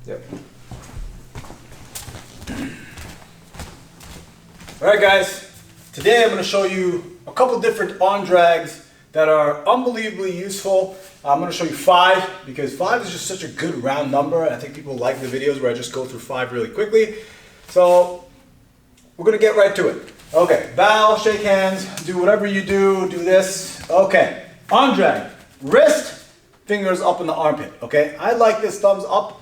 Yep. Alright guys, today I'm going to show you a couple different arm drags that are unbelievably useful. I'm going to show you 5 because 5 is just such a good round number. I think people like the videos where I just go through 5 really quickly. So we're going to get right to it. Okay, bow, shake hands, do whatever you do this. Okay, arm drag, wrist, fingers up in the armpit. Okay, I like this thumbs up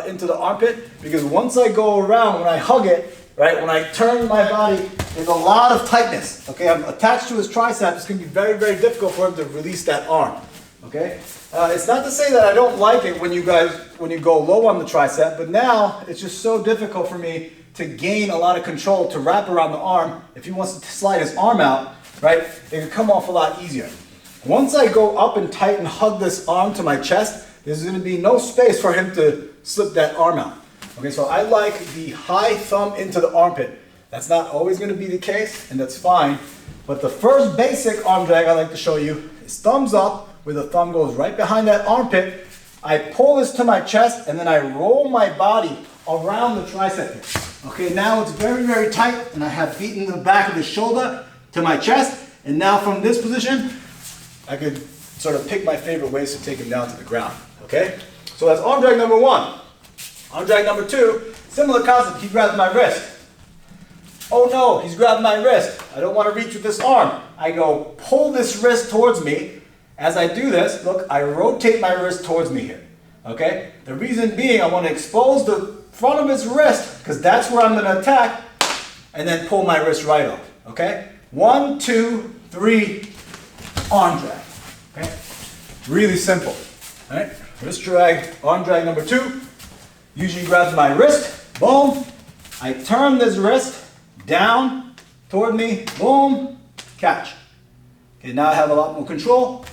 into the armpit because once I go around, when I hug it, right, when I turn my body, there's a lot of tightness. Okay, I'm attached to his tricep. It's going to be very, very difficult for him to release that arm. Okay, it's not to say that I don't like it when you go low on the tricep, but now it's just so difficult for me to gain a lot of control to wrap around the arm. If he wants to slide his arm out, right, it can come off a lot easier. Once I go up and tight and hug this arm to my chest, there's going to be no space for him to slip that arm out. Okay, so I like the high thumb into the armpit. That's not always going to be the case, and that's fine. But the first basic arm drag I like to show you is thumbs up, where the thumb goes right behind that armpit. I pull this to my chest, and then I roll my body around the tricep here. Okay, now it's very, very tight, and I have beaten the back of the shoulder to my chest. And now from this position, I could sort of pick my favorite ways to take him down to the ground. Okay, so that's arm drag number 1. Arm drag number 2, similar concept. He grabs my wrist. Oh no, he's grabbing my wrist. I don't want to reach with this arm. I go pull this wrist towards me. As I do this, look, I rotate my wrist towards me here. Okay? The reason being, I want to expose the front of his wrist because that's where I'm going to attack, and then pull my wrist right off. Okay? 1, 2, 3, arm drag. Okay? Really simple. All right? Wrist drag, arm drag number 2. Usually grabs my wrist, boom. I turn this wrist down toward me, boom, catch. Okay, now I have a lot more control.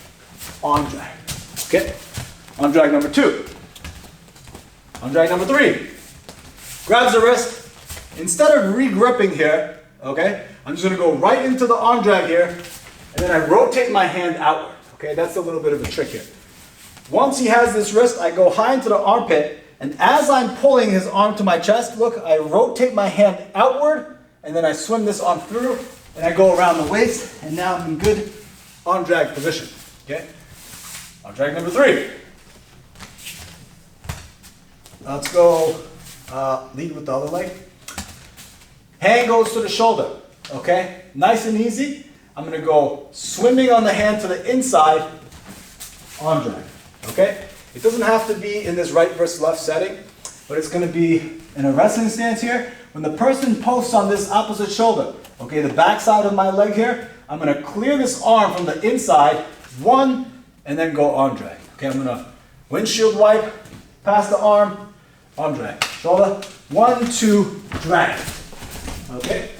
Arm drag. Okay, arm drag number 2. Arm drag number 3. Grabs the wrist. Instead of re-gripping here, okay, I'm just going to go right into the arm drag here, and then I rotate my hand outward. Okay, that's a little bit of a trick here. Once he has this wrist, I go high into the armpit, and as I'm pulling his arm to my chest, look, I rotate my hand outward, and then I swim this arm through, and I go around the waist, and now I'm in good arm drag position. Okay? Arm drag number 3. Let's go lead with the other leg. Hand goes to the shoulder. Okay? Nice and easy. I'm going to go swimming on the hand to the inside, arm drag. Okay? It doesn't have to be in this right versus left setting, but it's going to be in a wrestling stance here. When the person posts on this opposite shoulder, okay, the back side of my leg here, I'm going to clear this arm from the inside, 1, and then go arm drag. Okay, I'm going to windshield wipe, past the arm drag. Shoulder, 1, 2, drag. Okay,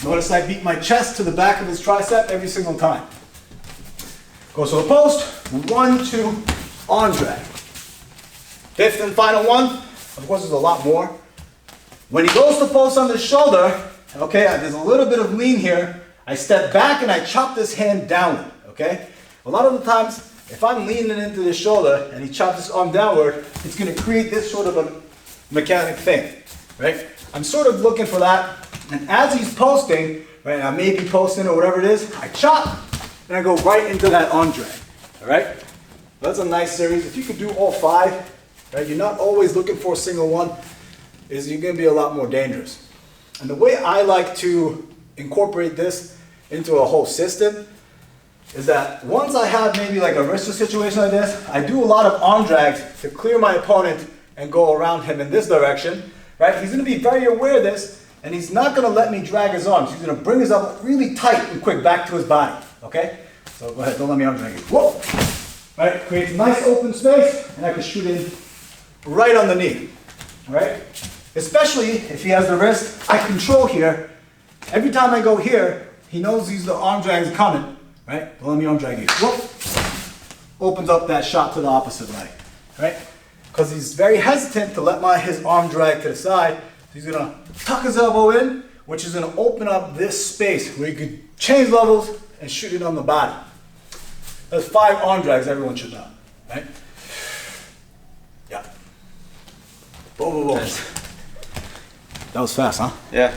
notice I beat my chest to the back of his tricep every single time. Goes to the post, 1, 2, arm drag. 5th and final one, of course there's a lot more. When he goes to post on the shoulder, okay, there's a little bit of lean here. I step back and I chop this hand downward, okay? A lot of the times, if I'm leaning into the shoulder and he chops his arm downward, it's going to create this sort of a mechanic thing, right? I'm sort of looking for that, and as he's posting, right, I may be posting or whatever it is, I chop, and I go right into that arm drag, all right? That's a nice series. If you could do all 5, right, you're not always looking for a single one, is you're going to be a lot more dangerous. And the way I like to incorporate this into a whole system is that once I have maybe like a wrist situation like this, I do a lot of arm drags to clear my opponent and go around him in this direction, right? He's going to be very aware of this, and he's not going to let me drag his arms. He's going to bring his arm really tight and quick back to his body, okay? So go ahead, don't let me arm drag you. Whoa! Right, creates a nice open space, and I can shoot in right on the knee, right? Especially if he has the wrist, I control here. Every time I go here, he knows these the arm drags coming, right? Don't let me arm drag you. Whoop. Opens up that shot to the opposite leg, right? Because he's very hesitant to let his arm drag to the side. He's gonna tuck his elbow in, which is gonna open up this space where you could change levels and shoot it on the body. There's 5 arm drags everyone should know, right? Yeah. Whoa, whoa, whoa. That was fast, huh? Yeah.